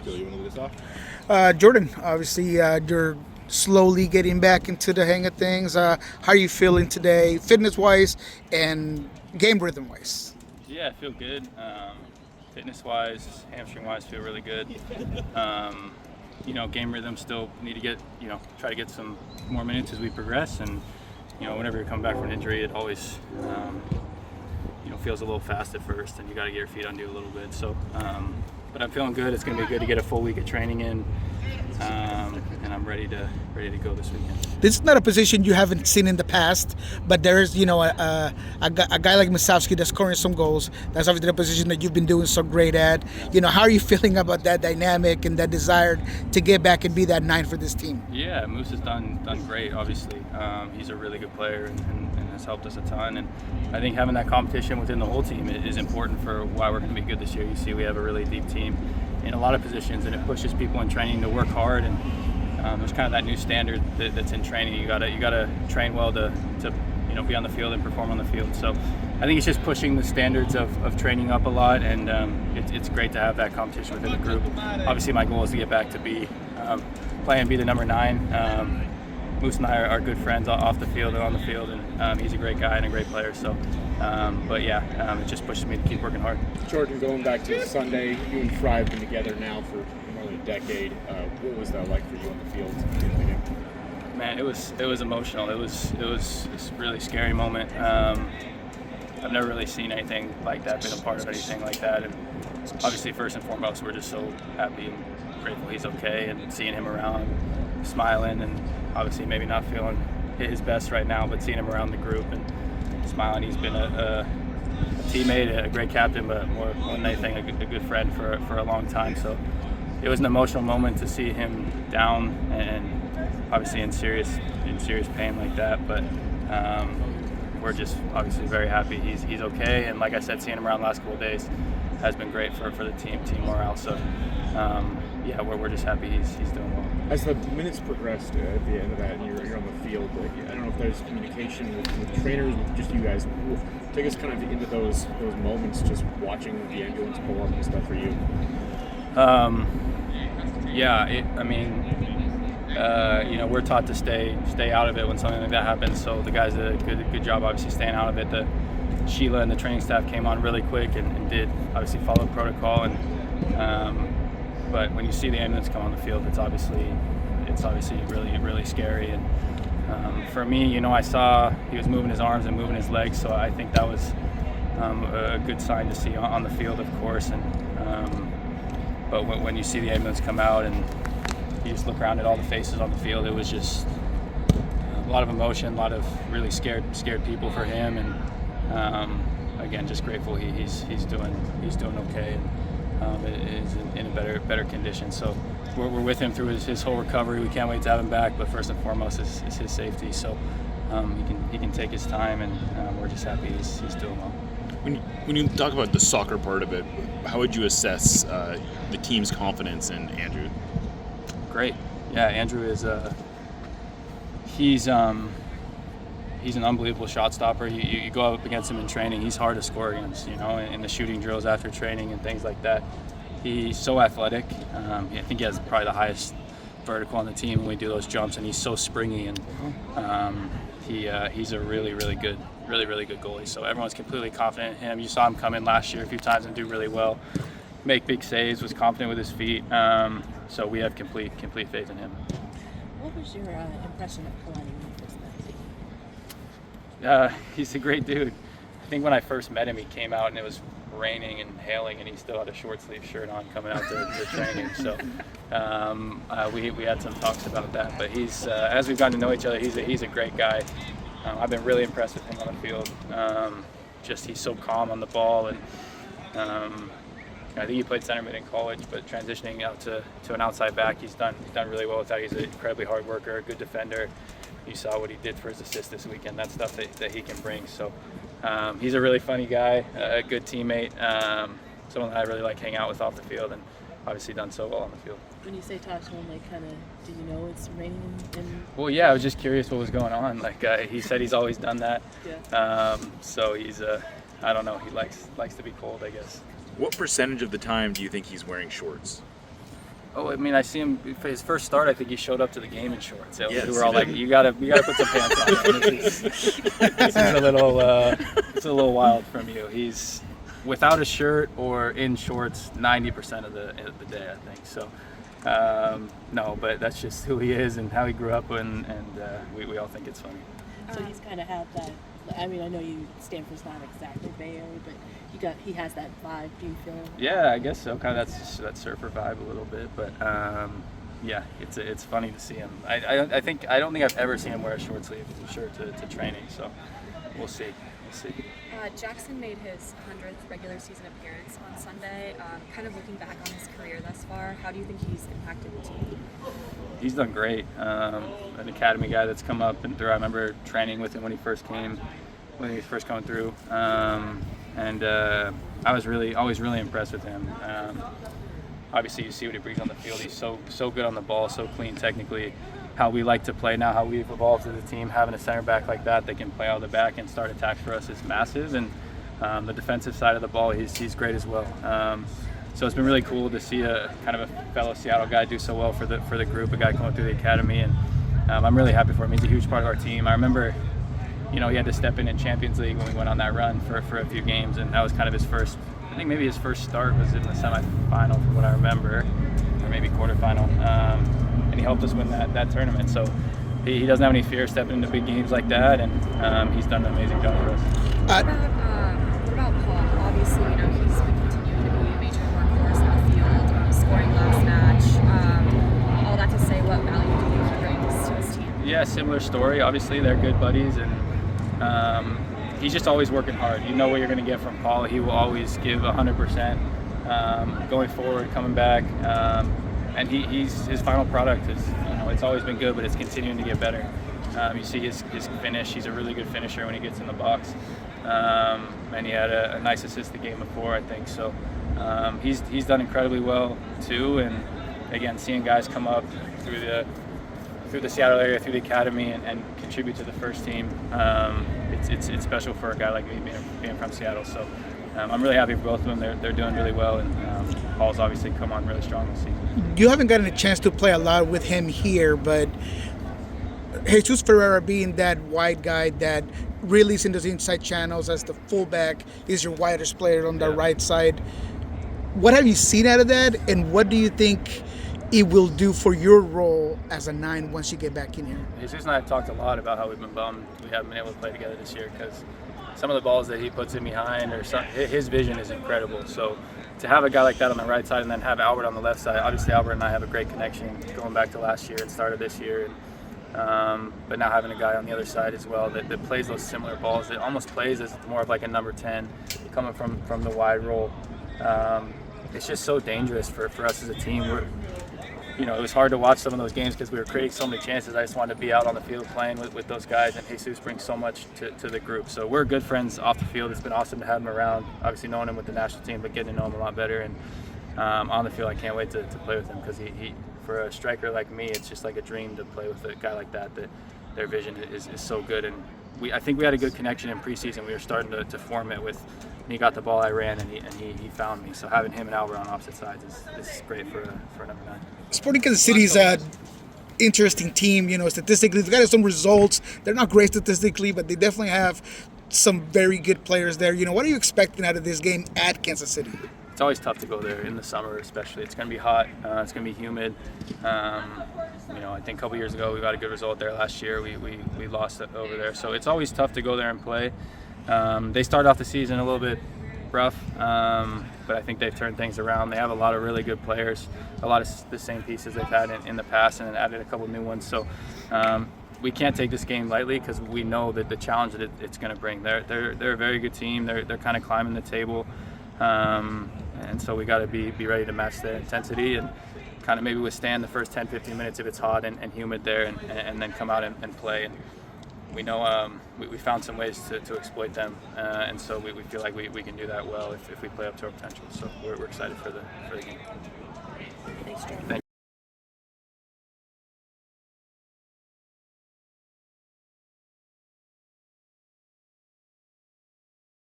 Nico, you want to lead us off? Jordan, obviously, you're slowly getting back into the hang of things. How are you feeling today, fitness-wise and game rhythm-wise? Yeah, I feel good. Fitness-wise, hamstring-wise, feel really good. Game rhythm still need to get, try to get some more minutes as we progress. And, whenever you come back from an injury, it always, feels a little fast at first, and you got to get your feet under you a little bit. So, but I'm feeling good. It's going to be good to get a full week of training in, and I'm ready to go this weekend. This is not a position you haven't seen in the past, but there's a guy like Musovski that's scoring some goals. That's obviously the position that you've been doing so great at. How are you feeling about that dynamic and that desire to get back and be that 9 for this team? Yeah, Moose has done great. Obviously, he's a really good player and has helped us a ton. And I think having that competition within the whole team is important for why we're going to be good this year. You see, we have a really deep team in a lot of positions, and it pushes people in training to work hard. And there's kind of that new standard that's in training. You gotta train well to be on the field and perform on the field. So I think it's just pushing the standards of training up a lot, and it's great to have that competition within the group. Obviously, my goal is to get back to be the number 9. Moose and I are good friends off the field and on the field, and he's a great guy and a great player. So, it just pushes me to keep working hard. Jordan, going back to Sunday, you and Fry have been together now for more than a decade. What was that like for you on the field? Man, it was emotional. It was this really scary moment. I've never really seen anything like that, been a part of anything like that. And obviously, first and foremost, we're just so happy and grateful he's okay, and seeing him around, smiling, and obviously maybe not feeling his best right now, but seeing him around the group and smiling. He's been a teammate, a great captain, but more than anything, a good friend for a long time. So it was an emotional moment to see him down and obviously in serious pain like that. But we're just obviously very happy he's okay. And like I said, seeing him around the last couple of days has been great for the team morale. So we're just happy he's doing well. As the minutes progressed at the end of that, and you're on the field, I don't know if there's communication with trainers, with just you guys. Take us kind of into those moments, just watching the ambulance pull up and stuff for you. We're taught to stay out of it when something like that happens. So the guys did a good job, obviously, staying out of it. Sheila and the training staff came on really quick and did obviously follow protocol. But when you see the ambulance come on the field, it's obviously really scary. And for me, I saw he was moving his arms and moving his legs, so I think that was a good sign to see on the field, of course. But when you see the ambulance come out and you just look around at all the faces on the field, it was just a lot of emotion, a lot of really scared people for him, and again, just grateful he's doing okay. Is in a better condition. So we're with him through his whole recovery. We can't wait to have him back, but first and foremost is his safety. So he can take his time, and we're just happy he's doing well. When you talk about the soccer part of it, how would you assess the team's confidence in Andrew? Great. Yeah, Andrew is he's an unbelievable shot stopper. You go up against him in training, he's hard to score against, in the shooting drills after training and things like that. He's so athletic. I think he has probably the highest vertical on the team when we do those jumps, and he's so springy, and he's a really good goalie. So everyone's completely confident in him. You saw him come in last year a few times and do really well, make big saves, was confident with his feet. So we have complete faith in him. What was your impression of Kalani when you first met him? He's a great dude. I think when I first met him, he came out and it was raining and hailing, and he still had a short sleeve shirt on coming out to training. So we had some talks about that. But he's as we've gotten to know each other, he's a great guy. I've been really impressed with him on the field. He's so calm on the ball, and I think he played center mid in college, but transitioning out to an outside back, he's done really well with that. He's an incredibly hard worker, a good defender. You saw what he did for his assist this weekend. That's stuff that he can bring. So he's a really funny guy, a good teammate, someone that I really like hang out with off the field, and obviously done so well on the field. When you say talk to him, do you know it's raining? Well, yeah, I was just curious what was going on. He said he's always done that. Yeah. So he's I don't know. He likes to be cold, I guess. What percentage of the time do you think he's wearing shorts? Oh, I mean, I see him for his first start. I think he showed up to the game in shorts. So Yes, we were all he like, did. "You gotta put some pants on." Man. This is it's a little wild from you. He's without a shirt or in shorts 90% of the day, I think. So, no, but that's just who he is and how he grew up, and we all think it's funny. So he's kind of had that. I mean, I know Stanford's not exactly Bay Area, but he has that vibe. Do you feel? Yeah, I guess so. Kind of that surfer vibe a little bit, but yeah, it's funny to see him. I don't think I've ever seen him wear a short sleeve shirt to training. So we'll see. Jackson made his 100th regular season appearance on Sunday. Kind of looking back on his career thus far, how do you think he's impacted the team? He's done great. An academy guy that's come up and through. I remember training with him when he first coming through, and I was always really impressed with him. Obviously, you see what he brings on the field. He's so good on the ball, so clean technically. How we like to play now, how we've evolved as a team, having a center back like that can play out the back and start attacks for us is massive. And the defensive side of the ball, he's great as well. So it's been really cool to see a kind of a fellow Seattle guy do so well for the group, a guy coming through the academy, and I'm really happy for him. He's a huge part of our team. I remember, he had to step in Champions League when we went on that run for a few games, and that was kind of his first. I think maybe his first start was in the semifinal, from what I remember, or maybe quarterfinal. And he helped us win that tournament. So he doesn't have any fear stepping into big games like that, and he's done an amazing job for us. What about Paul? Obviously, he's been continuing to be a major workhorse on the field, scoring last match. All that to say, what value do you think he brings to his team? Yeah, similar story. Obviously, they're good buddies, and he's just always working hard. You know what you're going to get from Paul. He will always give 100% going forward, coming back. And his final product is, it's always been good, but it's continuing to get better. You see his finish. He's a really good finisher when he gets in the box. And he had a nice assist the game before, I think. So he's done incredibly well too. And again, seeing guys come up through the Seattle area, through the academy, and contribute to the first team, it's special for a guy like me being from Seattle. So I'm really happy for both of them. They're doing really well, and Paul's obviously come on really strong this season. You haven't gotten a chance to play a lot with him here, but Jesus Ferreira being that wide guy that really is in those inside channels as the fullback, is your widest player on the right side. What have you seen out of that, and what do you think it will do for your role as a 9 once you get back in here? Jesus and I have talked a lot about how we've been bummed we haven't been able to play together this year, because some of the balls that he puts in behind, his vision is incredible. So to have a guy like that on the right side and then have Albert on the left side, obviously Albert and I have a great connection going back to last year and started this year. But now having a guy on the other side as well that plays those similar balls, that almost plays as more of like a number 10 coming from the wide roll. It's just so dangerous for us as a team. It was hard to watch some of those games because we were creating so many chances. I just wanted to be out on the field playing with those guys, and Jesus brings so much to the group. So we're good friends off the field. It's been awesome to have him around, obviously knowing him with the national team, but getting to know him a lot better. And on the field, I can't wait to play with him, because he for a striker like me, it's just like a dream to play with a guy like that their vision is so good. And I think we had a good connection in preseason. We were starting to form it with, when he got the ball, I ran, and he found me. So having him and Albert on opposite sides is great for a number 9. Sporting Kansas City is an interesting team, statistically. They've got some results. They're not great statistically, but they definitely have some very good players there. What are you expecting out of this game at Kansas City? It's always tough to go there in the summer, especially. It's going to be hot. It's going to be humid. I think a couple years ago we got a good result there last year. We lost it over there. So it's always tough to go there and play. They started off the season a little bit rough, but I think they've turned things around. They have a lot of really good players, a lot of the same pieces they've had in the past, and then added a couple new ones. So we can't take this game lightly, because we know that the challenge that it's going to bring. They're a very good team. They're kind of climbing the table, and so we got to be ready to match their intensity and kind of maybe withstand the first 10-15 minutes if it's hot and humid there, and then come out and play. And we know we found some ways to exploit them, and so we feel like we can do that well if we play up to our potential. So we're excited for the game. Thanks, Jordan. Thank you.